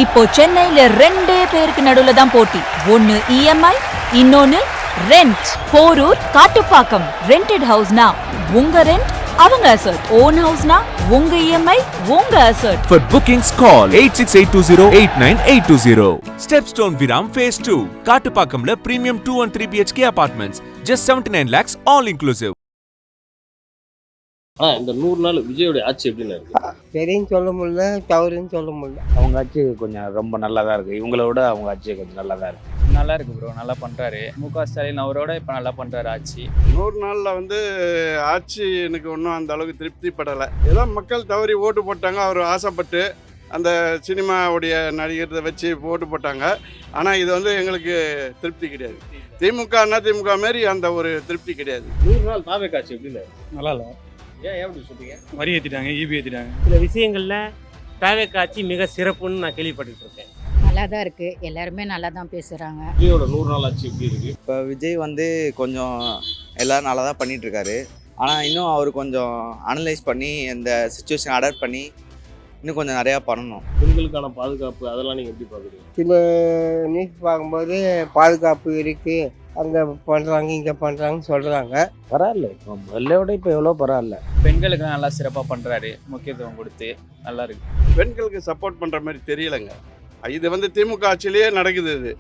இப்போ சென்னையில ரெண்டே பேருக்கு நடுவுல தான் போட்டி. ஒன்னு இஎம்ஐ, இன்னொன்னு ரெண்ட். போரூர், காட்டுப்பாக்கம். ரெண்டட் ஹவுஸ்னா உங்க ரெண்ட், அவங்க அசர்ட். ஓன் ஹவுஸ்னா உங்க இஎம்ஐ, உங்க assert. For bookings call 8682089820. Stepstone Viram Phase 2. காட்டுப்பாக்கம்ல premium 2 and 3 BHK apartments. Just 79 lakhs all inclusive. இந்த 100 நாள் விஜயோட ஆட்சி எப்படின்னு இருக்கு? சரின்னு சொல்ல முடியல, தவறுன்னு சொல்ல முடியல. அவங்க ஆட்சி கொஞ்சம் ரொம்ப நல்லா தான் இருக்குது. இவங்களோட அவங்க ஆட்சி கொஞ்சம் நல்லா தான் இருக்குது. நல்லா இருக்கு ப்ரோ, நல்லா பண்ணுறாரு. முக ஸ்டாலின் அவரோட இப்போ நல்லா பண்ணுறாரு ஆட்சி. 100 நாளில் ஆட்சி எனக்கு ஒன்றும் அந்த அளவுக்கு திருப்திப்படலை. ஏதோ மக்கள் தவறி ஓட்டு போட்டாங்க, அவர் ஆசைப்பட்டு அந்த சினிமாவுடைய நடிகரை வச்சு ஓட்டு போட்டாங்க. ஆனால் இது எங்களுக்கு திருப்தி கிடையாது. திமுக மாரி அந்த ஒரு திருப்தி கிடையாது. 100 நாள் தாவே ஆட்சி எப்படின்னு நல்லா இல்லை. ஏன் எப்படி சொல்றீங்க? வரி ஏற்றிட்டாங்க, ஈபி ஏற்றிட்டாங்க. சில விஷயங்களில் தாவேக் ஆட்சி மிக சிறப்புன்னு நான் கேள்விப்பட்டு இருக்கேன். நல்லா தான் இருக்குது, எல்லாருமே நல்லா தான் பேசுகிறாங்க. விஜயோட 100 நாள் ஆட்சி எப்படி இருக்கு? இப்போ விஜய் கொஞ்சம் எல்லோரும் நல்லா தான் பண்ணிகிட்ருக்காரு. ஆனால் இன்னும் அவர் கொஞ்சம் அனலைஸ் பண்ணி இந்த சுச்சுவேஷன் அடாப்ட் பண்ணி இன்னும் கொஞ்சம் நிறையா பண்ணணும். பெண்களுக்கான பாதுகாப்பு அதெல்லாம் நீங்கள் எப்படி பார்க்குறீங்க? சில நியூஸ் பார்க்கும்போது பாதுகாப்பு இருக்குது, அங்கே பண்ணுறாங்க இங்கே பண்ணுறாங்கன்னு சொல்கிறாங்க. பரவாயில்ல, இப்போ முதல்ல விட இப்போ எவ்வளோ பரவாயில்ல. பெண்களுக்கு நல்லா சிறப்பாக பண்ணுறாரு, முக்கியத்துவம் கொடுத்து நல்லா இருக்கு. பெண்களுக்கு சப்போர்ட் பண்ணுற மாதிரி தெரியலைங்க. இது திமுக ஆட்சியிலேயே நடக்குது. இது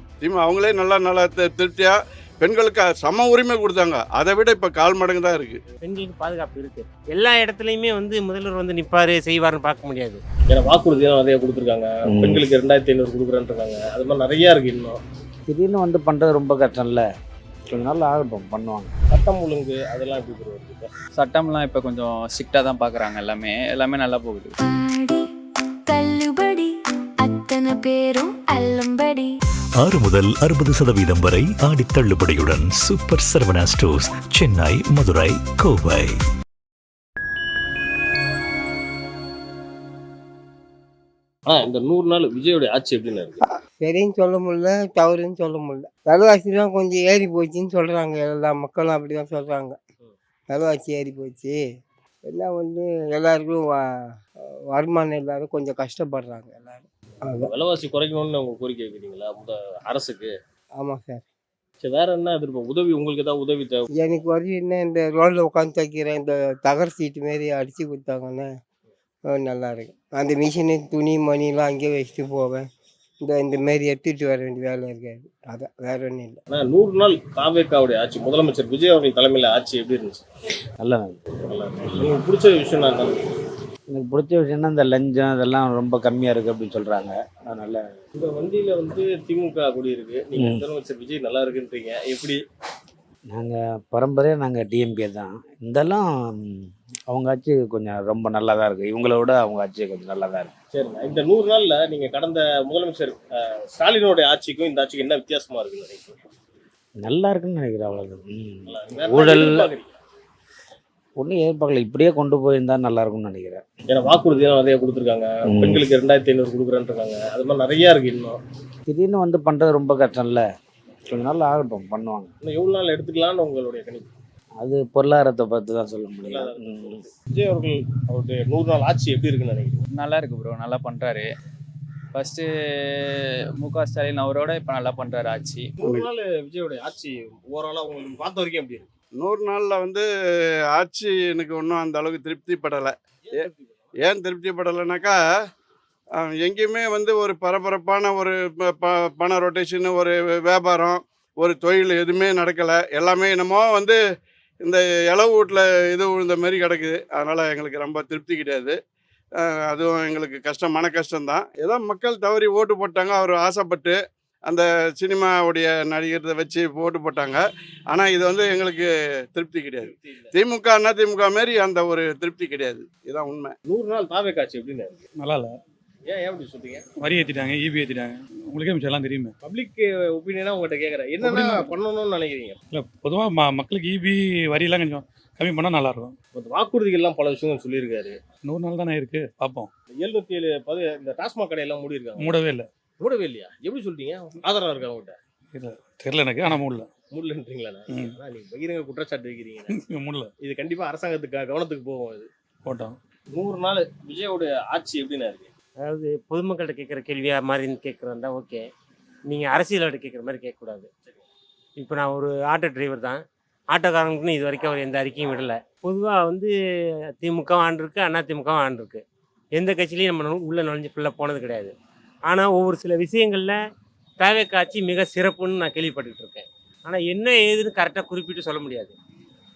அவங்களே நல்லா திருப்தியாக பெண்களுக்கு சம உரிமை கொடுத்தாங்க. அதை விட இப்போ 4 மடங்கு தான் இருக்குது. பெண்களுக்கு பாதுகாப்பு இருக்குது. எல்லா இடத்துலையுமே முதல்வர் நிற்பார் செய்வார்னு பார்க்க முடியாது. ஏன்னா வாக்குறுதியெல்லாம் நிறைய கொடுத்துருக்காங்க. பெண்களுக்கு 2500 கொடுக்குறேன்ருக்காங்க. அது மாதிரி நிறையா இருக்குது. இன்னும் திடீர்னு பண்ணுறது ரொம்ப கஷ்டம் இல்லை. கொஞ்ச நாள் ஆகட்டும், பண்ணுவாங்க. சட்டம் ஒழுங்கு அதெல்லாம் எப்படி வருது? சட்டம்லாம் இப்போ கொஞ்சம் ஸ்ட்ரிக்டாக தான் பார்க்குறாங்க. எல்லாமே நல்லா போகுது. தள்ளுபடி அத்தனை பேரும் அல்லம்படி. 6 முதல் 60% வரை ஆடி தள்ளுபடியுடன் சூப்பர் சரவணா ஸ்டோர்ஸ், சென்னை, மதுரை, கோவை. இந்த 100 நாள் விஜயோட ஆட்சி எப்படின்னு இருக்கு? சரின்னு சொல்ல முடியல, தவறுன்னு சொல்ல முடியல. விலைவாசி தான் கொஞ்சம் ஏறி போச்சுன்னு சொல்கிறாங்க. எல்லா மக்களும் அப்படி தான் சொல்கிறாங்க. விலைவாசி ஏறி போச்சு, எல்லாம் எல்லாருக்கும் வருமானம் எல்லாரும் கொஞ்சம் கஷ்டப்படுறாங்க எல்லாரும். விலைவாசி குறைக்கணும்னு உங்கள் கோரிக்கை வைக்கிறீங்களா அரசுக்கு? ஆமாம் சார். சரி, வேற என்ன எதிர்ப்பு? உதவி உங்களுக்கு ஏதாவது உதவி தேவை? எனக்கு என்ன இந்த ரோட்டில் உட்காந்து தைக்கிற இந்த தகர சீட்டு மாரி அடித்து கொடுத்தாங்கன்னா நல்லா இருக்கும். அந்த மிஷினு துணி மணிலாம் அங்கேயே வச்சுட்டு போவேன். இந்த மாரி எடுத்துகிட்டு வர வேண்டிய வேலை இருக்காது. அதான் வேற ஒன்றும் இல்லை. 100 நாள் தாவேக்காவுடைய ஆட்சி, முதலமைச்சர் விஜய் அவர்கள் தலைமையில் ஆட்சி எப்படி இருந்துச்சு? நல்லா உங்களுக்கு பிடிச்ச விஷயம் நான் எனக்கு பிடிச்ச விஷயம்னா இந்த லஞ்சம் இதெல்லாம் ரொம்ப கம்மியாக இருக்குது அப்படின்னு சொல்கிறாங்க. அதனால் இந்த வண்டியில் திமுக கொடி இருக்குது. நீங்கள் முதலமைச்சர் விஜய் நல்லா இருக்குன்றீங்க, எப்படி? நாங்கள் பரம்பரையாக நாங்கள் டிஎம்கே தான். இதெல்லாம் அவங்க ஆட்சி கொஞ்சம் ரொம்ப நல்லா தான் இருக்குது. இவங்களோட அவங்க ஆட்சி கொஞ்சம் நல்லா தான் இருக்குது. சரிங்க, இந்த 100 நாளில் நீங்கள் கடந்த முதலமைச்சர் ஸ்டாலினோட ஆட்சிக்கும் இந்த ஆட்சிக்கும் என்ன வித்தியாசமாக இருக்குன்னு நினைக்கிறீங்க? நல்லா இருக்குன்னு நினைக்கிறேன். அவ்வளோதான். ஊழல் ஒன்றும் எதிர்பார்க்கல, இப்படியே கொண்டு போயிருந்தா நல்லா இருக்கும்னு நினைக்கிறேன். ஏன்னா வாக்குறுதியெல்லாம் நிறைய கொடுத்துருக்காங்க. பெண்களுக்கு 2500 கொடுக்குறேன்ருக்காங்க. அது மாதிரி நிறையா இருக்குது. இன்னும் திடீர்னு பண்ணுறது ரொம்ப கஷ்டம் இல்லை. கொஞ்ச நாள் ஆகட்டும், பண்ணுவாங்க. இன்னும் எவ்வளோ நாள் எடுத்துக்கலான்னு உங்களுடைய கணிப்பு? அது பொருளாதாரத்தை பார்த்து தான் சொல்ல முடியும். விஜய் அவர்கள் அவருடைய 100 நாள் ஆட்சி எப்படி இருக்குன்னு நினைக்கிறீங்க? நல்லா இருக்கு ப்ரோ, நல்லா பண்ணுறாரு. ஃபஸ்ட்டு முக ஸ்டாலின் அவரோட இப்போ நல்லா பண்ணுறாரு ஆட்சி. 100 நாள் விஜயோடைய ஆட்சி ஓவராலாக உங்களுக்கு பார்த்த வரைக்கும் எப்படி இருக்கு? 100 நாளில் ஆட்சி எனக்கு ஒன்றும் அந்த அளவுக்கு திருப்திப்படலை. ஏன் திருப்திப்படலைனாக்கா, எங்கேயுமே ஒரு பரபரப்பான ஒரு பண ரொட்டேஷனு, ஒரு வியாபாரம், ஒரு தொழில் எதுவுமே நடக்கலை. எல்லாமே என்னமோ இந்த இளவு வீட்டில் இது விழுந்த மாதிரி கிடக்குது. அதனால் எங்களுக்கு ரொம்ப திருப்தி கிடையாது. அதுவும் எங்களுக்கு மன கஷ்டம்தான். ஏதோ மக்கள் தவறி ஓட்டு போட்டாங்க, அவர் ஆசைப்பட்டு அந்த சினிமாவுடைய நடிகரை வச்சு ஓட்டு போட்டாங்க. ஆனால் இது எங்களுக்கு திருப்தி கிடையாது. திமுக மாரி அந்த ஒரு திருப்தி கிடையாது. இதுதான் உண்மை. 100 நாள் தாவேக் ஆட்சி எப்படின்னு இருக்கு? நல்லா இல்லை. ஏன் எப்படி சொல்றீங்க? வரி ஏற்றிட்டாங்க, ஈபி ஏற்றிட்டாங்க. உங்களுக்கே மிச்சம் எல்லாம் தெரியுமே. பப்ளிக் ஒப்பீனியனாக உங்கள்கிட்ட கேட்குறேன், என்னென்ன பண்ணணும்னு நினைக்கிறீங்க? இல்லை, பொதுவாக மக்களுக்கு ஈபி வரியெல்லாம் கொஞ்சம் கம்மி பண்ணால் நல்லாயிருக்கும். வாக்குறுதிகள்லாம் பல விஷயங்கள் சொல்லியிருக்காரு. 100 நாள் தானே இருக்குது, பார்ப்போம். 707 இந்த டாஸ்மாக் கடையெல்லாம் மூடிருக்காங்க. மூடவே இல்லை. மூடவே இல்லையா? எப்படி சொல்றீங்க? ஆதரவாக இருக்கா உங்கள்கிட்ட? இல்லை, தெரியல எனக்கு, ஆனால் மூடல. மூடலன்றீங்களா? நீங்கள் பகிரங்க குற்றச்சாட்டு வைக்கிறீங்க. மூடல. இது கண்டிப்பாக அரசாங்கத்துக்கு கவனத்துக்கு போகும். இது போட்டோம். 100 நாள் விஜயோட ஆட்சி எப்படின்னா இருக்கு? அதாவது பொதுமக்கள்கிட்ட கேட்குற கேள்வியா மாதிரி கேட்குறதா ஓகே. நீங்கள் அரசியல்கிட்ட கேட்குற மாதிரி கேட்கக்கூடாது. இப்போ நான் ஒரு ஆட்டோ டிரைவர் தான். ஆட்டோக்காரங்களுக்குன்னு இது வரைக்கும் அவர் எந்த அறிக்கையும் விடலை. பொதுவாக வந்து திமுகவும் ஆண்டிருக்கு, அதிமுகவும் ஆண்டிருக்கு. எந்த கட்சியிலையும் நம்ம உள்ளே நுழைஞ்சு ஃபுல்லாக போனது கிடையாது. ஆனால் ஒவ்வொரு சில விஷயங்களில் தாவேக்கா ஆட்சி மிக சிறப்புன்னு நான் கேள்விப்பட்டுக்கிட்டு இருக்கேன். ஆனால் என்ன ஏதுன்னு கரெக்டாக குறிப்பிட்டு சொல்ல முடியாது.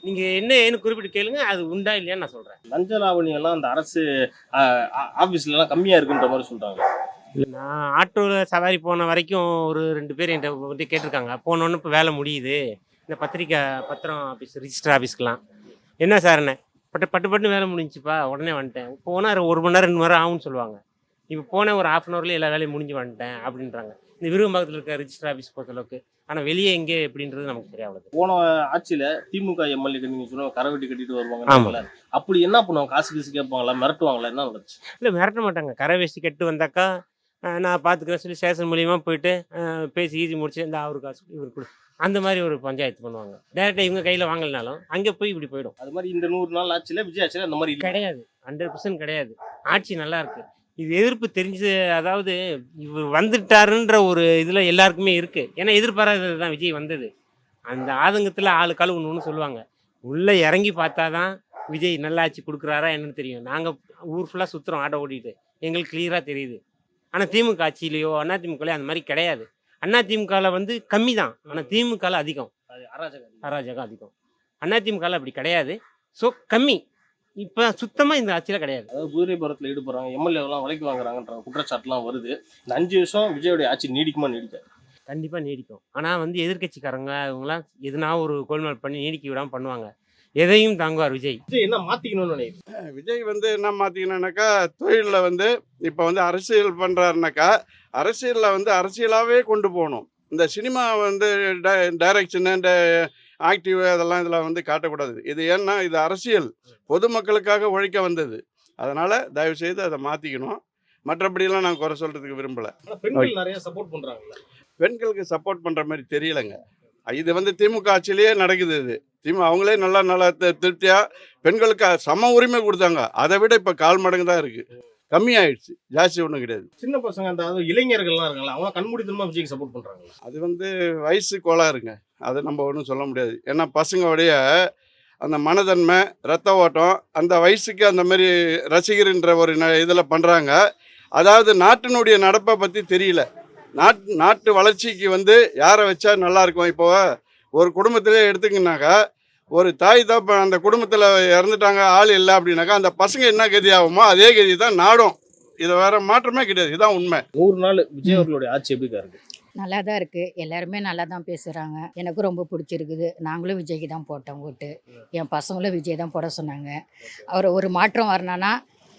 நீங்கள் என்ன ஏதுன்னு குறிப்பிட்டு கேளுங்க, அது உண்டா இல்லையான்னு நான் சொல்கிறேன். லஞ்ச லாவணி எல்லாம் அந்த அரசு ஆஃபீஸ்லலாம் கம்மியாக இருக்குன்ற மாதிரி சொல்கிறாங்க. இல்லை, நான் ஆட்டோவில் சவாரி போன வரைக்கும் ஒரு 2 பேர் என்கிட்ட வந்து கேட்டிருக்காங்க. போனோன்னு இப்போ வேலை முடியுது, இந்த பத்திரம் ஆஃபீஸ் ரிஜிஸ்டர் ஆஃபீஸ்க்கெலாம் என்ன சார் என்ன பட்டு வேலை முடிஞ்சுப்பா, உடனே வந்துட்டேன். போனால் 1 மணி நேரம் 2 மணி நேரம் ஆகும்னு சொல்லுவாங்க. இப்போ போனேன் ஒரு 1/2 அன் எல்லா வேலையும் முடிஞ்சு வந்துட்டேன் அப்படின்றாங்க. இந்த விருகம்பாக்கத்தில் இருக்க ரிஜிஸ்டர் ஆஃபீஸ் பொறுத்தளவுக்கு. ஆனால் வெளியே எங்கே எப்படின்றது நமக்கு தெரியாது. போன ஆட்சியில் திமுக எம்எல்ஏக்கு நீங்கள் சொன்ன கரை வெட்டி கட்டிட்டு வருவாங்க. ஆமாம். அப்படி என்ன பண்ணுவாங்க? காசு கேட்பாங்களா, மிரட்டுவாங்களா, என்ன நடந்துச்சு? இல்லை, மிரட்ட மாட்டாங்க. கரை வேஷ்டி கட்டு வந்தாக்கா நான் பார்த்துக்கிறேன் சொல்லி ஸ்டேஷன் மூலியமாக போயிட்டு பேசி ஈஸி முடிச்சு இந்த அவரு காசு இவர் கொடு, அந்த மாதிரி ஒரு பஞ்சாயத்து பண்ணுவாங்க. டேரெக்டாக இவங்க கையில் வாங்கலைனாலும் அங்கே போய் இப்படி போயிடும். அது மாதிரி இந்த 100 நாள் ஆட்சியில் விஜய் ஆட்சியில் அந்த மாதிரி கிடையாது. 100% கிடையாது. ஆட்சி நல்லா இருக்கு. இது எதிர்ப்பு தெரிஞ்சு, அதாவது இவர் வந்துட்டாருன்ற ஒரு இதில் எல்லாருக்குமே இருக்குது. ஏன்னா எதிர்பாராதது தான் விஜய் வந்தது. அந்த ஆதங்கத்தில் ஆளு கழுவணும்னு சொல்லுவாங்க. உள்ளே இறங்கி பார்த்தா தான் விஜய் நல்லா ஆட்சி கொடுக்குறாரா என்னன்னு தெரியும். நாங்கள் ஊர் ஃபுல்லாக சுற்றுறோம் ஆட்டோ ஓட்டிகிட்டு, எங்களுக்கு கிளியராக தெரியுது. ஆனால் திமுக ஆட்சியிலையோ அதிமுகலையோ அந்த மாதிரி கிடையாது. அதிமுகவில் வந்து கம்மி தான், ஆனால் திமுகவில் அதிகம். அராஜகம் அதிகம். அதிமுகவில் அப்படி கிடையாது. ஸோ கம்மி. இப்போ சுத்தமாக இந்த ஆட்சியில் கிடையாது. அதாவது குதிரை பரத்தில் ஈடுபடுறாங்க, எம்எல்ஏலாம் விலைக்கு வாங்குறாங்கன்ற குற்றச்சாட்டுலாம் வருது. இந்த 5 வருஷம் விஜயோடைய ஆட்சி நீடிக்குமா? நீடிக்காது? கண்டிப்பாக நீடிக்கும். ஆனால் வந்து எதிர்கட்சிக்காரங்க இவங்களாம் எதுனா ஒரு கோல்மால் பண்ணி நீடிக்க விடாமல் பண்ணுவாங்க. எதையும் தாங்குவார் விஜய். விஜய் என்ன மாற்றிக்கணும்னு நினைக்கிறேன்? விஜய் வந்து என்ன மாற்றிக்கணுன்னாக்கா, தொழிலில் வந்து இப்போ வந்து அரசியல் பண்ணுறாருனாக்கா அரசியலில் வந்து அரசியலாகவே கொண்டு போகணும். இந்த சினிமா வந்து டைரக்ஷனு, இந்த ஆக்டிவ் அதெல்லாம் இதில் வந்து காட்டக்கூடாது. இது ஏன்னா இது அரசியல், பொதுமக்களுக்காக உழைக்க வந்தது. அதனால் தயவுசெய்து அதை மாற்றிக்கணும். மற்றபடியெல்லாம் நான் குறை சொல்கிறதுக்கு விரும்பலை. பெண்கள் நிறைய சப்போர்ட் பண்ணுறாங்க. பெண்களுக்கு சப்போர்ட் பண்ணுற மாதிரி தெரியலைங்க. இது வந்து திமுக ஆட்சியிலேயே நடக்குது. இது அவங்களே நல்லா திருப்தியாக பெண்களுக்கு சம உரிமை கொடுத்தாங்க. அதை விட இப்போ 1/4 மடங்கு தான் இருக்குது. கம்மியாயிடுச்சு, ஜாஸ்தி ஒன்றும் கிடையாது. சின்ன பசங்க, அந்த இளைஞர்கள்லாம் இருக்காங்களா, அவங்க கண்மூடித்தனமாக விஜய்க்கு சப்போர்ட் பண்ணுறாங்க. அது வந்து வயசு கோளாறுங்க, அதை நம்ம ஒன்றும் சொல்ல முடியாது. ஏன்னா பசங்களுடைய அந்த மனதன்மை, ரத்த ஓட்டம் அந்த வயசுக்கு அந்த மாதிரி ரசிகர்ன்ற ஒரு இதில் பண்ணுறாங்க. அதாவது நாட்டினுடைய நடப்பை பற்றி தெரியல. நாட்டு வளர்ச்சிக்கு வந்து யாரை வச்சா நல்லாயிருக்கும். இப்போ ஒரு குடும்பத்திலே எடுத்துக்கினாக்கா, ஒரு தாய் தான் அந்த குடும்பத்தில் இறந்துட்டாங்க, ஆள் இல்லை அப்படின்னாக்கா, அந்த பசங்க என்ன கதி ஆகுமோ அதே கதி தான் நாடும். இதை வேற மாற்றமே கிடையாது. இதுதான் உண்மை. 100 நாள் விஜய் அவர்களுடைய ஆட்சி எப்படி இருக்கு? நல்லா தான் இருக்குது. எல்லாருமே நல்லா தான் பேசுகிறாங்க. எனக்கும் ரொம்ப பிடிச்சிருக்குது. நாங்களும் விஜய்க்கு தான் போட்டோம் ஓட்டு. என் பசங்களும் விஜய் தான் போட சொன்னாங்க. அவர் ஒரு மாற்றம் வரணும்னா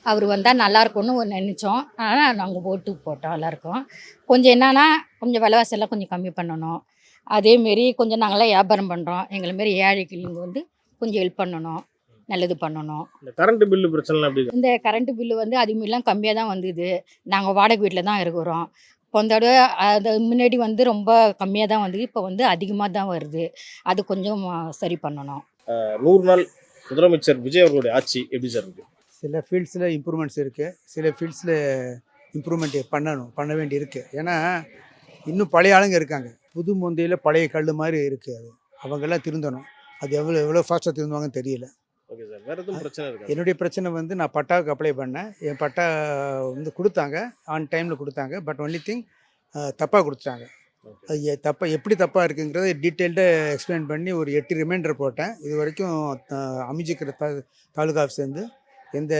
அவர் வந்தால் நல்லாயிருக்கும்னு நினச்சோம். ஆனால் நாங்கள் ஓட்டு போட்டோம் எல்லாருக்கும். கொஞ்சம் என்னன்னா, கொஞ்சம் விலைவாசியெல்லாம் கொஞ்சம் கம்மி பண்ணணும். அதேமாரி கொஞ்சம் நாங்களாம் வியாபாரம் பண்ணுறோம். எங்களை மாரி ஏழைகளுங்க வந்து கொஞ்சம் ஹெல்ப் பண்ணணும், நல்லது பண்ணணும். இந்த கரண்ட் பில்லு பிரச்சனை அப்படி இந்த கரண்ட்டு பில்லு வந்து அதுமாரிலாம் கம்மியாக தான் வந்தது. நாங்கள் வாடகை வீட்டில் தான் இருக்கிறோம். போன அது முன்னாடி வந்து ரொம்ப கம்மியாக தான் வந்தது. இப்போ வந்து அதிகமாக தான் வருது. அது கொஞ்சம் சரி பண்ணணும். 100 நாள் முதலமைச்சர் விஜய் அவர்களுடைய ஆட்சி எப்படி சார் இருக்கு? சில ஃபீல்ட்ஸில் இம்ப்ரூவ்மெண்ட்ஸ் இருக்குது, சில ஃபீல்ட்ஸில் இம்ப்ரூவ்மெண்ட் பண்ண வேண்டி இருக்குது. ஏன்னா இன்னும் பழைய ஆளுங்க இருக்காங்க, புது முந்தையில் பழைய கல் மாதிரி இருக்குது. அது அவங்கெல்லாம் திருந்தணும். அது எவ்வளோ ஃபாஸ்ட்டாக திருந்துவாங்கன்னு தெரியல. ஓகே சார், வேறு எதுவும் பிரச்சனை இருக்கு? என்னுடைய பிரச்சனை வந்து நான் பட்டாவுக்கு அப்ளை பண்ணேன். என் பட்டா வந்து கொடுத்தாங்க, ஆன் டைமில் கொடுத்தாங்க. பட் ஒன்லி திங் தப்பாக கொடுத்துட்டாங்க. அது எப்படி தப்பாக இருக்குங்கிறத டீட்டெயில்டாக எக்ஸ்பிளைன் பண்ணி ஒரு 8 ரிமைண்டர் போட்டேன். இது வரைக்கும் அமைஞ்சிக்கிற தாலுகா ஆஃபீஸ்லேருந்து எந்த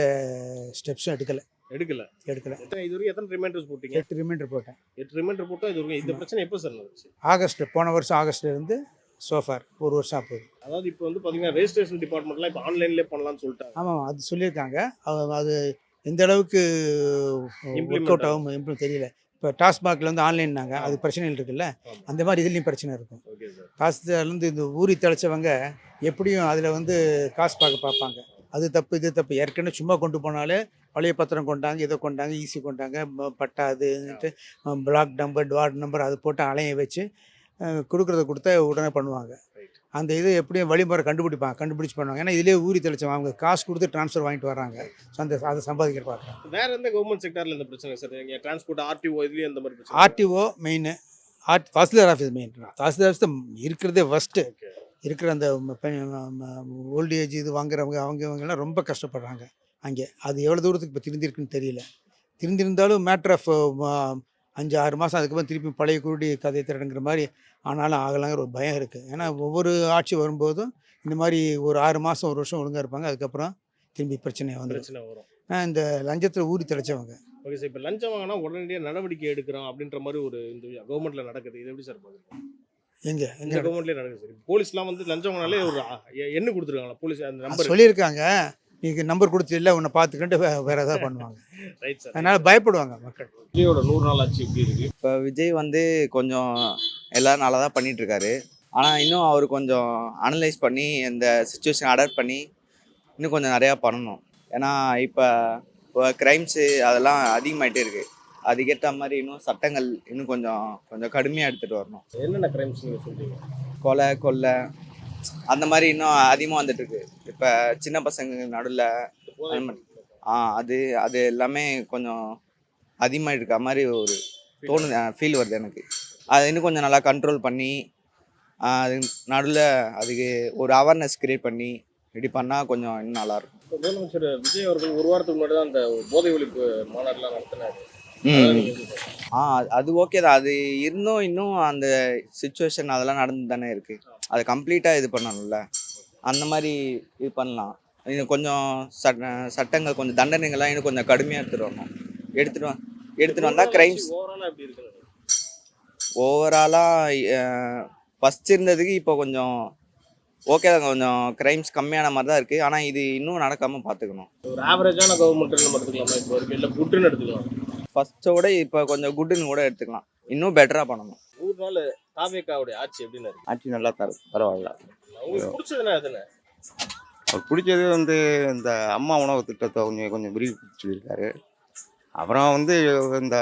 ஸ்டெப்ஸும் எடுக்கலை. இது வரைக்கும் எத்தனை ரிமைண்டர்ஸ் போட்டீங்க? 8 ரிமைண்டர் போட்டேன். 8 ரிமைண்டர் போட்டோம். இது வரைக்கும் இந்த பிரச்சனை எப்போ சார் நடந்துச்சு? போன வருஷம் ஆகஸ்ட்லேருந்து சோஃபார் 1 வருஷம் ஆகுது. அதாவது இப்போ வந்து பார்த்தீங்கன்னா ரெஜிஸ்ட்ரேஷன் டிபார்ட்மெண்ட்லாம் இப்போ ஆன்லைன்லேயே பண்ணலாம்னு சொல்லிட்டாங்க. ஆமாம், அது சொல்லியிருக்காங்க. அது எந்த அளவுக்கு ஒர்க் அவுட் ஆகும் இம்ப்ரூவ் தெரியல. இப்போ டாஸ்மாகில் வந்து ஆன்லைன்னாங்க, அது பிரச்சனைகள் இருக்குல்ல, அந்த மாதிரி இதுலேயும் பிரச்சனை இருக்கும். டாஸ்மாக்லேருந்து இந்த ஊறி தெளிச்சவங்க எப்படியும் அதில் வந்து காசு பார்ப்பாங்க. அது தப்பு, இது தப்பு. ஏற்கனவே சும்மா கொண்டு போனாலே பழைய பத்திரம் கொண்டாங்க, இதை கொண்டாங்க, ஈஸி கொண்டாங்க, பட்டா அதுன்ட்டு பிளாக் நம்பர், வார்டு நம்பர் அது போட்டு அலைய வச்சு கொடுக்குறத கொடுத்தா உடனே பண்ணுவாங்க. அந்த இது எப்படியும் வழிமுறை கண்டுபிடிச்சு பண்ணுவாங்க. ஏன்னா இதிலே ஊறி தெளிச்சவங்க அவங்க காசு கொடுத்து ட்ரான்ஸ்ஃபர் வாங்கிட்டு வர்றாங்க. ஸோ அதை சம்பாதிக்கிற பார்க்குறாங்க. வேற எந்த கவர்மெண்ட் செக்டார்ல இந்த பிரச்சனை சார்? நீங்க டிரான்ஸ்போர்ட் ஆர்டிஓ இதுலயும் இந்த மாதிரி பிரச்சனை? RTO main, tahsildar office main. Tahsildar office தான் இருக்கிறதே ஃபஸ்ட்டு. இருக்கிற அந்த ஓல்டேஜ் இது வாங்குறவங்க இவங்கெல்லாம் ரொம்ப கஷ்டப்படுறாங்க அங்கே. அது எவ்வளோ தூரத்துக்கு இப்போ திருந்திருக்குன்னு தெரியல. திருந்திருந்தாலும் மேட்ரு ஆஃப் 5-6 மாதம் அதுக்கப்புறம் திருப்பி பழைய குருடி கதை திரடுங்கிற மாதிரி ஆனாலும் ஆகலாங்கிற ஒரு பயம் இருக்குது. ஏன்னா ஒவ்வொரு ஆட்சி வரும்போதும் இந்த மாதிரி ஒரு 6 மாதம் 1 வருஷம் ஒழுங்காக இருப்பாங்க. அதுக்கப்புறம் திரும்பி பிரச்சனை வரும். இந்த லஞ்சத்தில் ஊறி தெளிச்சவங்க. ஓகே சார், இப்போ லஞ்சம் வாங்கினா உடனடியாக நடவடிக்கை எடுக்கிறோம் அப்படின்ற மாதிரி ஒரு இந்த கவர்மெண்ட்டில் நடக்குது. இது எப்படி சார் பார்க்குறீங்க? எந்த கவர்மெண்ட்லேயே நடக்குது சார். போலீஸ்லாம் வந்து லஞ்சம் வாங்கினாலே ஒரு எண்ணு கொடுத்துருக்காங்களா போலீஸ்? அந்த நம்பர் சொல்லியிருக்காங்க, நீங்கள் நம்பர் கொடுத்து இல்லை உன்னை பார்த்துக்கிட்டு வேறு ஏதாவது பண்ணுவாங்க. Right sir. அதனால் பயப்படுவாங்க மக்கள். விஜயோட 100 நாள் ஆட்சி எப்படி இருக்குது? இப்போ விஜய் வந்து கொஞ்சம் எல்லோரும் நல்லா தான் பண்ணிகிட்ருக்காரு. ஆனால் இன்னும் அவர் கொஞ்சம் அனலைஸ் பண்ணி இந்த சுச்சுவேஷன் அடாப்ட் பண்ணி இன்னும் கொஞ்சம் நிறையா பண்ணணும். ஏன்னா இப்போ க்ரைம்ஸு அதெல்லாம் அதிகமாகிட்டே இருக்குது. அதுக்கேற்ற மாதிரி இன்னும் சட்டங்கள் இன்னும் கொஞ்சம் கடுமையாக எடுத்துகிட்டு வரணும். என்னென்ன க்ரைம்ஸ் நீங்கள் சொல்கிறீங்க? கொலை அந்த மாதிரி இன்னும் அதிகமாக வந்துட்டுருக்கு. இப்போ சின்ன பசங்க நடுவில் அது எல்லாமே கொஞ்சம் அதிகமாக இருக்க மாதிரி ஒரு ஃபீல் வருது எனக்கு. அதை இன்னும் கொஞ்சம் நல்லா கண்ட்ரோல் பண்ணி அது நடுவில் அதுக்கு ஒரு அவேர்னஸ் க்ரியேட் பண்ணி இப்படி பண்ணால் கொஞ்சம் இன்னும் நல்லாயிருக்கும். முதலமைச்சர் விஜய் அவர்கள் 1 வாரத்துக்கு முன்னாடி தான் அந்த போதை ஒழிப்பு மாநாடுலாம் நடத்தினார். அது ஓகே தான். அது இருந்தும் இன்னும் அந்த சிச்சுவேஷன் அதெல்லாம் நடந்து தானே இருக்குது. அதை கம்ப்ளீட்டாக இது பண்ணணும்ல. அந்த மாதிரி இது பண்ணலாம். இன்னும் கொஞ்சம் சட்டங்கள் கொஞ்சம் தண்டனைகள்லாம் இன்னும் கொஞ்சம் கடுமையாக எடுத்துகிட்டு வந்தால் க்ரைம்ஸ் ஓவராலாக ஃபஸ்ட் இருந்ததுக்கு இப்போ கொஞ்சம் ஓகே தான். கொஞ்சம் க்ரைம்ஸ் கம்மியான மாதிரி தான் இருக்குது. ஆனால் இது இன்னும் நடக்காமல் பார்த்துக்கணும். ஒரு ஆவரேஜான கவர்மெண்ட்னு எடுத்துக்கலாமா? இப்போ வரைக்கும் இல்லை குட்டுன்னு எடுத்துக்கலாம். ஃபஸ்ட்டோட இப்போ கொஞ்சம் குட்டுன்னு கூட எடுத்துக்கலாம். இன்னும் பெட்டராக பண்ணணும். 100 நாள் தாவேக்காவுடைய ஆட்சி எப்படின்னு இருக்கு? ஆட்சி நல்லா பரவாயில்ல. உங்களுக்கு பிடிச்சதுன்னா எதுன்னு? அவர் பிடிச்சது வந்து இந்த அம்மா உணவு திட்டத்தை கொஞ்சம் விரிவு சொல்லியிருக்காரு. அப்புறம் வந்து இந்த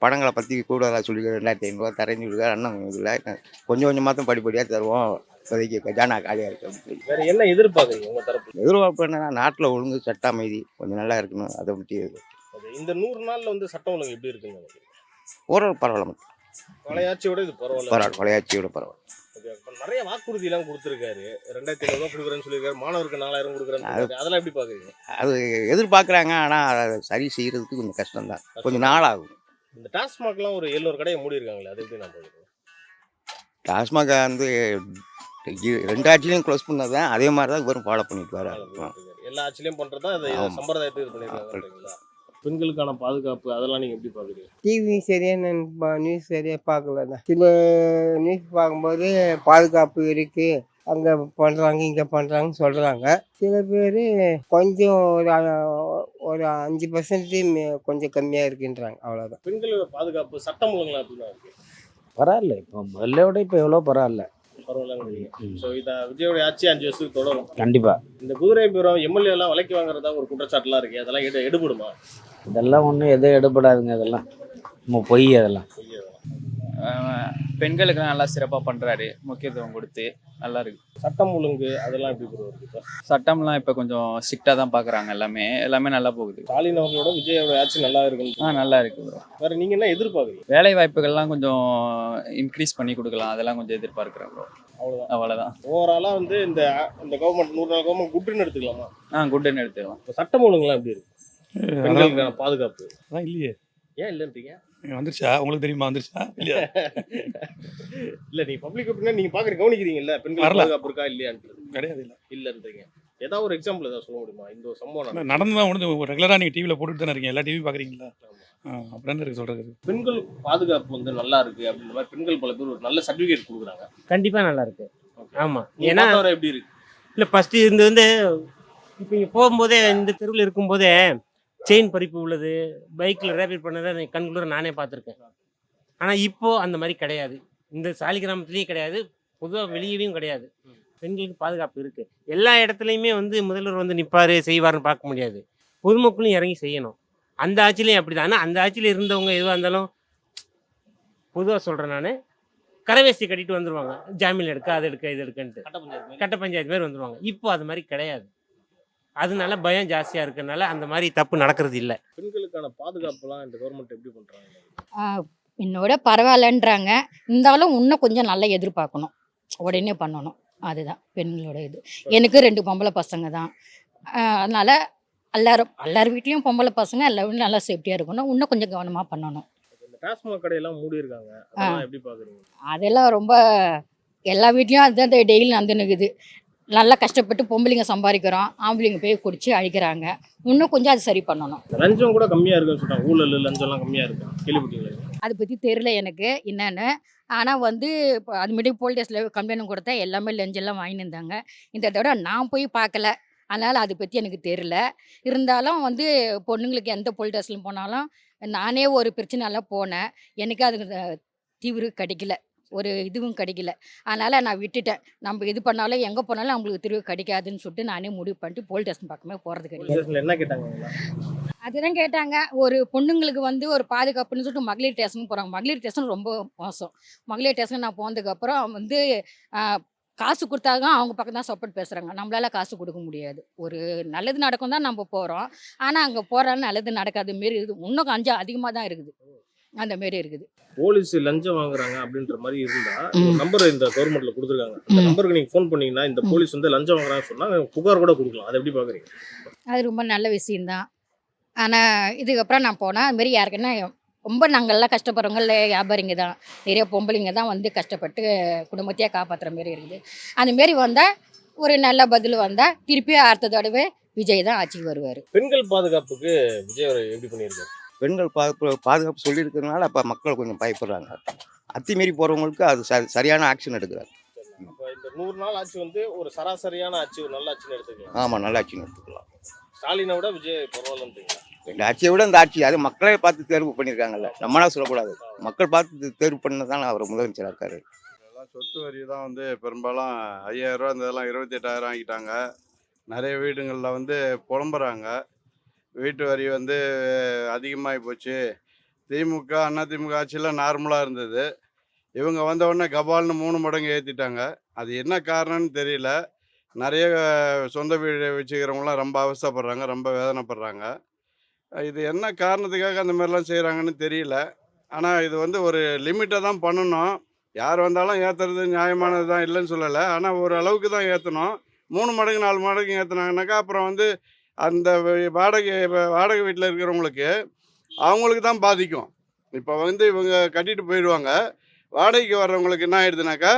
படங்களை பற்றி கூடுதலாக சொல்லியிருக்காரு. 2500 தரேன்னு சொல்லியிருக்காரு. அண்ணன் இதில் கொஞ்சம் மாதம் படிப்படியாக தருவோம். இப்போதைக்கு கஜானா காலியாக இருக்குது. வேற என்ன எதிர்பார்க்குறீங்க உங்கள் தரப்பு? எதிர்பார்ப்பு என்னன்னா நாட்டில் ஒழுங்கு சட்ட அமைதி கொஞ்சம் நல்லா இருக்கணும். அதை பற்றி இந்த 100 நாளில் வந்து சட்டம் ஒழுங்கு எப்படி இருக்குன்னு நினைக்கிறீங்க? ஓரளவு பரவாயில்ல. பழைய ஆட்சியோட இது பரவாயில்ல. பழைய ஆட்சியோட பரவாயில்ல. நிறைய வாக்குறுதியெல்லாம் கொடுத்துருக்காரு. 2500 கொடுக்குறேன்னு சொல்லியிருக்காரு. மாணவருக்கு 4000 கொடுக்குறேன்னு. அதெல்லாம் எப்படி பார்க்குறீங்க? அது எதிர்பார்க்குறாங்க. ஆனால் அதை சரி செய்கிறதுக்கு கொஞ்சம் கஷ்டம்தான். கொஞ்சம் நாள் ஆகும். இந்த டாஸ்மாக்லாம் ஒரு 700 கடையை மூடி இருக்காங்களே, அது எப்படி நான் பார்க்குறேன்? டாஸ்மாக வந்து 2 ஆட்சிலையும் க்ளோஸ் பண்ணதான். அதே மாதிரி தான் இவரும் ஃபாலோ பண்ணிட்டு வர. எல்லா ஆட்சிலையும் பண்ணுறது தான். அதை சம்பிரதாயத்தை இது பண்ணியிருக்காங்க. பெண்களுக்கான பாதுகாப்பு அதெல்லாம் நீங்கள் எப்படி பார்க்குறீங்க? டிவி சரியாக நியூஸ் சரியாக பார்க்கல. சில நியூஸ் பார்க்கும்போது பாதுகாப்பு இருக்குது, அங்கே பண்ணுறாங்க இங்கே பண்ணுறாங்கன்னு சொல்கிறாங்க. சில பேர் கொஞ்சம் ஒரு 5% கொஞ்சம் கம்மியாக இருக்குன்றாங்க. அவ்வளோதான். பெண்கள் பாதுகாப்பு சட்டம் ஒழுங்குலாம் அப்படின்னா இருக்குது. பரவாயில்ல. இப்போ முதல்ல விட இப்போ எவ்வளோ பரவாயில்ல. பரவாயில்ல. ஸோ இதை விஜயோட ஆட்சி 5 வருஷத்துக்கு தொடரும். கண்டிப்பாக. இந்த குதிரைபுரம் எம்எல்ஏ எல்லாம் விலைக்கு வாங்குறதா ஒரு குற்றச்சாட்டுலாம் இருக்குது. அதெல்லாம் எடுபடுமா? இதெல்லாம் ஒன்றும் எதுவும் எடுபடாதுங்க. அதெல்லாம் நம்ம பொய். அதெல்லாம் பெண்களுக்கு நல்லா சிறப்பாக பண்ணுறாரு. முக்கியத்துவம் கொடுத்து நல்லா இருக்கு. சட்டம் ஒழுங்கு அதெல்லாம் எப்படி வருது? இப்போ சட்டம்லாம் இப்போ கொஞ்சம் ஸ்ட்ரிக்டாக தான் பார்க்குறாங்க. எல்லாமே நல்லா போகுது. ஸ்டாலின் அவர்களோட விஜயோட ஆட்சி நல்லா இருக்குன்னு. நல்லா இருக்கு ப்ரோ. வேறு நீங்கள் என்ன எதிர்பார்க்குறீங்க? வேலை வாய்ப்புகள்லாம் கொஞ்சம் இன்க்ரீஸ் பண்ணி கொடுக்கலாம். அதெல்லாம் கொஞ்சம் எதிர்பார்க்குறேன் ப்ரோ. அவ்வளோதான். ஓவராலாக வந்து இந்த கவர்மெண்ட் 100 நாள் கவர்மெண்ட் குட்டுன்னு எடுத்துக்கலாமா? குட்டுன்னு எடுத்துக்கலாம். இப்போ சட்டம் ஒழுங்குலாம் எப்படி இருக்கு? பெண்களுக்கான பாதுகாப்பு அதான் இல்லையே. ஏன் இல்லைன்றீங்க? வந்துருச்சா? உங்களுக்கு தெரியுமா? வந்துருச்சா இல்லையா? இல்லை, நீங்கள் பப்ளிக் அப்படின்னா நீங்கள் பார்க்குற கவனிக்கிறீங்கல்ல, பெண்கள் பாதுகாப்பு இருக்கா இல்லையான்றது? கிடையாது. இல்லைன்றீங்க. ஏதாவது ஒரு எக்ஸாம்பிள் ஏதாவது சொல்ல முடியுமா? இந்த ஒரு சம்பவம் நடந்து தான் ஒன்று ரெகுலராக நீங்கள் டிவியில் போட்டுட்டு தானே இருக்கீங்க. எல்லா டிவி பார்க்குறீங்களா? அப்படின்னு இருக்கு சொல்கிறது. பெண்கள் பாதுகாப்பு வந்து நல்லா இருக்கு அப்படின்ற மாதிரி பெண்கள் பல பேர் ஒரு நல்ல சர்டிஃபிகேட் கொடுக்குறாங்க. கண்டிப்பாக நல்லா இருக்கு. ஆமாம். ஏன்னா எப்படி இருக்கு? இல்லை ஃபஸ்ட்டு இருந்து வந்து இப்போ இங்கே போகும்போதே இந்த தெருவில் இருக்கும்போதே செயின் பறிப்பு உள்ளது, பைக்கில் ரேபிட் பண்ணதை கண்குள்ள நானே பார்த்துருக்கேன். ஆனால் இப்போது அந்த மாதிரி கிடையாது. இந்த சாலி கிராமத்துலேயும் கிடையாது, பொதுவாக வெளியிலையும் கிடையாது. பெண்களுக்கு பாதுகாப்பு இருக்குது. எல்லா இடத்துலையுமே வந்து முதல்வர் வந்து நிற்பார் செய்வார்னு பார்க்க முடியாது. பொதுமக்களும் இறங்கி செய்யணும். அந்த ஆட்சிலையும் அப்படி தான். ஆனால் அந்த ஆட்சியில் இருந்தவங்க எதுவாக இருந்தாலும் பொதுவாக சொல்கிறேன் நான், கரைவேஷ்டி கட்டிட்டு வந்துடுவாங்க, ஜாமீன் எடுக்க அது எடுக்க இது எடுக்கன்ட்டு கட்ட பஞ்சாயத்து மாதிரி. கட்ட பஞ்சாயத்து பேர் வந்துடுவாங்க. இப்போ அது மாதிரி கிடையாது. அதனால பயம் ஜாஸ்தியாக இருக்கிறதுனால அந்த மாதிரி தப்பு நடக்கிறது இல்லை. பெண்களுக்கான பாதுகாப்புலாம் இந்த கவர்மெண்ட் எப்படி பண்றாங்க? என்னோட பரவாயில்லன்றாங்க. இருந்தாலும் இன்னும் கொஞ்சம் நல்லா எதிர்பார்க்கணும், உடனே பண்ணணும். அதுதான் பெண்களோட இது. எனக்கு 2 பொம்பளை பசங்க தான். அதனால் எல்லார் வீட்லேயும் பொம்பளை பசங்க எல்லாரும் நல்லா சேஃப்டியாக இருக்கணும். இன்னும் கொஞ்சம் கவனமாக பண்ணணும். இந்த டாஸ்மாக் கடையெல்லாம் மூடி இருக்காங்க, அதெல்லாம் எப்படி பாக்குறீங்க? அதெல்லாம் ரொம்ப எல்லா வீட்லேயும் அதுதான் டெய்லி நடந்துனுக்குது. நல்லா கஷ்டப்பட்டு பொம்பளைங்க சம்பாதிக்கிறோம், ஆம்பளைங்க போய் குடிச்சு அழிக்கிறாங்க. இன்னும் கொஞ்சம் அது சரி பண்ணணும். லஞ்சம் கூட கம்மியா இருக்குன்னு சொல்றாங்க. ஊழல் லஞ்சம்லாம் கம்மியா இருக்கு, கேள்விப்பட்டீங்களா? அதை பற்றி தெரியல எனக்கு என்னன்னு. ஆனால் வந்து இப்போ அதுமாரி போலீஸ் ஸ்டேஷனில் கம்ப்ளைண்ட் கொடுத்தா எல்லாமே லஞ்செல்லாம் வாங்கிட்டு இருந்தாங்க. இந்த தடவை நான் போய் பார்க்கல, அதனால் அதை பற்றி எனக்கு தெரியல. இருந்தாலும் வந்து பொண்ணுங்களுக்கு எந்த போலீஸ் ஸ்டேஷன் போனாலும் நானே ஒரு பிரச்சனைலாம் போனேன். எனக்கு அதுக்கு தீர்வு கிடைக்கல, ஒரு இதுவும் கிடைக்கல. அதனால் நான் விட்டுட்டேன். நம்ம இது பண்ணாலும் எங்கே போனாலும் அவங்களுக்கு தீர்வு கிடைக்காதுன்னு சொல்லிட்டு நானே முடிவு பண்ணிட்டு போலீஸ் ஸ்டேஷன் பக்கமே போகிறது கிடையாது. ஸ்டேஷன்ல என்ன கேட்டாங்க? அதுதான் கேட்டாங்க, ஒரு பொண்ணுங்களுக்கு வந்து ஒரு பாதுகாப்புன்னு சொல்லிட்டு மகளிர் ஸ்டேஷனுக்கு போகிறாங்க. மகளிர் ஸ்டேஷன் ரொம்ப மோசம். மகளிர் ஸ்டேஷன் நான் போனதுக்கப்புறம் வந்து காசு கொடுத்தாங்க, அவங்க பக்கம் தான் சப்போர்ட் பேசுகிறாங்க. நம்மளால காசு கொடுக்க முடியாது. ஒரு நல்லது நடக்கும் தான் நம்ம போகிறோம். ஆனால் அங்கே போகிறாலும் நல்லது நடக்காத மாரி இருக்குது. இன்னும் கொஞ்சம் அதிகமாக தான் இருக்குது, அந்த மாரி இருக்குது. போலீஸ் லஞ்சம் வாங்குறாங்க அப்படின்ற மாதிரி இருந்தா நம்பர் இந்த கவர்மெண்ட்ல கொடுத்துருக்காங்க. அந்த நம்பருக்கு நீங்க ஃபோன் பண்ணீங்கன்னா இந்த போலீஸ் வந்து லஞ்சம் வாங்குறாங்கன்னு சொன்னா புகார் கூட கொடுக்கலாம். அதை எப்படி பாக்குறீங்க? அது ரொம்ப நல்ல விஷயந்தான். ஆனால் இதுக்கப்புறம் நான் போனால் அதுமாரி யாருக்குன்னா ரொம்ப நாங்கள்லாம் கஷ்டப்படுறவங்க இல்லை, வியாபாரிங்க தான், நிறைய பொம்பளைங்க தான் வந்து கஷ்டப்பட்டு குடும்பத்தையே காப்பாற்றுற மாரி இருக்குது. அந்தமாரி வந்தால் ஒரு நல்ல பதில் வந்தால் திருப்பி அடுத்த தடவை விஜய் தான் ஆட்சிக்கு வருவார். பெண்கள் பாதுகாப்புக்கு விஜய் அவர் எப்படி பண்ணியிருக்காரு? பெண்கள் பாதுகாப்பு சொல்லியிருக்கிறதுனால அப்போ மக்கள் கொஞ்சம் பயப்படுறாங்க. அத்துமீறி போகிறவங்களுக்கு அது சரியான ஆக்ஷன் எடுக்கிறார். அப்ப இந்த 100 நாள் ஆட்சி வந்து ஒரு சராசரியான ஆட்சி, ஒரு நல்ல ஆட்சின்னு எடுத்துக்கலாம். ஆமாம், நல்ல ஆட்சின்னு எடுத்துக்கலாம். ஸ்டாலினை விட விஜய் பரவாயில்லன்றீங்களா? இந்த ஆட்சியை விட இந்த ஆட்சி அது மக்களே பார்த்து தேர்வு பண்ணியிருக்காங்கல்ல, நம்மளா சொல்லக்கூடாது. மக்கள் பார்த்து தேர்வு பண்ணதான் அவர் முதலமைச்சராக இருக்காரு. எல்லாம் சொத்து வரி தான் வந்து பெரும்பாலும் 5000 ரூபா இருந்ததெல்லாம் 28,000 ஆகிட்டாங்க. நிறைய வீடுங்களில் வந்து புலம்புறாங்க. வீட்டு வரி வந்து அதிகமாகி போச்சு. திமுக அதிமுக ஆட்சியில் நார்மலாக இருந்தது. இவங்க வந்த உடனே கபால்னு 3 மடங்கு ஏற்றிட்டாங்க. அது என்ன காரணம்னு தெரியல. நிறைய சொந்த வீடு வச்சுக்கிறவங்களாம் ரொம்ப அவஸ்தைப்படுறாங்க, ரொம்ப வேதனைப்படுறாங்க. இது என்ன காரணத்துக்காக அந்த மாதிரிலாம் செய்கிறாங்கன்னு தெரியல. ஆனால் இது வந்து ஒரு லிமிட்டை தான் பண்ணணும். யார் வந்தாலும் ஏற்றுறது நியாயமானது தான், இல்லைன்னு சொல்லலை. ஆனால் ஒரு அளவுக்கு தான் ஏற்றணும். 3 மடங்கு 4 மடங்கு ஏற்றுனாங்கனாக்கா அப்புறம் வந்து அந்த வாடகை வீட்டில் இருக்கிறவங்களுக்கு அவங்களுக்கு தான் பாதிக்கும். இப்போ வந்து இவங்க கட்டிட்டு போயிடுவாங்க. வாடகைக்கு வர்றவங்களுக்கு என்ன ஆயிடுதுனாக்கா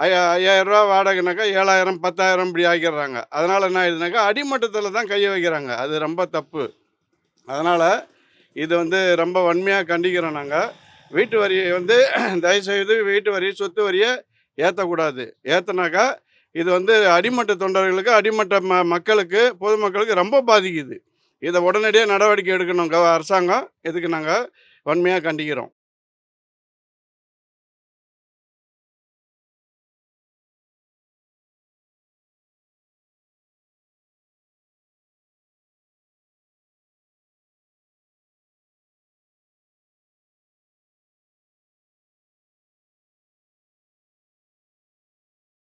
5000 ரூபா வாடகைனாக்கா 7000 10,000 இப்படி ஆக்கிடுறாங்க. அதனால் என்ன ஆயிடுதுனாக்கா அடிமட்டத்தில் தான் கையை வைக்கிறாங்க. அது ரொம்ப தப்பு. அதனால் இது வந்து ரொம்ப வன்மையாக கண்டிக்கிறோம் நாங்கள். வீட்டு வரியை வந்து தயவுசெய்து வீட்டு வரி சொத்து வரியை ஏற்றக்கூடாது. ஏற்றினாக்கா இது வந்து அடிமட்ட தொண்டர்களுக்கு, அடிமட்ட மக்களுக்கு, பொதுமக்களுக்கு ரொம்ப பாதிக்குது. இதை உடனடியாக நடவடிக்கை எடுக்கணும் அரசாங்கம். இதுக்கு நாங்கள் வன்மையாக கண்டிக்கிறோம்.